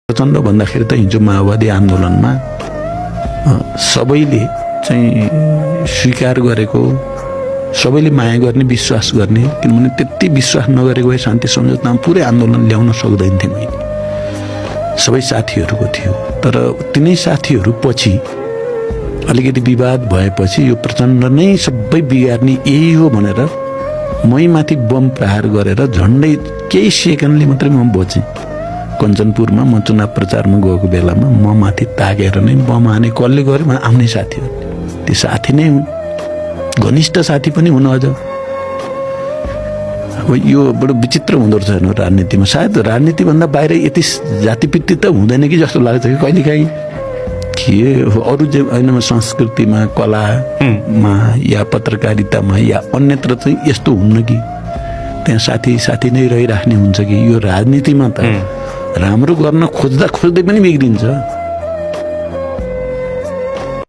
प्रचण्ड भन्दाखेरि त हिजो माओवादी आन्दोलनमा सबैले चाहिँ स्वीकार गरेको, सबैले माया गर्ने, विश्वास गर्ने, किनभने त्यति विश्वास नगरेको भए शान्ति सम्झौतामा पुरै आन्दोलन ल्याउन सक्दैन थिएँ मैले। सबै साथीहरूको थियो, तर तिनै साथीहरू पछि अलिकति विवाद भएपछि यो प्रचण्ड नै सबै बिगार्ने यही हो भनेर मै माथि बम प्रहार गरेर झन्डै केही सेकेन्डले मात्रै म बचेँ। कञ्चनपुरमा म चुनाव प्रचारमा गएको बेलामा म माथि ताकेर नै बम हाने कसले गर्यो? आफ्नै साथीहरूले। त्यो साथी नै हुन्, घनिष्ठ साथी पनि हुन् अझ। अब यो बडो विचित्र हुँदो रहेछ राजनीतिमा। सायद राजनीतिभन्दा बाहिर यति जातिपित्ति त हुँदैन कि जस्तो लाग्छ कि कहिलेकाहीँ। के अरू चाहिँ होइन, संस्कृतिमा, कलामा या पत्रकारितामा या अन्यत्र चाहिँ यस्तो हुन्न कि त्यहाँ साथी नै रहिराख्ने हुन्छ कि यो राजनीतिमा त राम्रो गर्न खोज्दा खोज्दै पनि बिग्रिन्छ।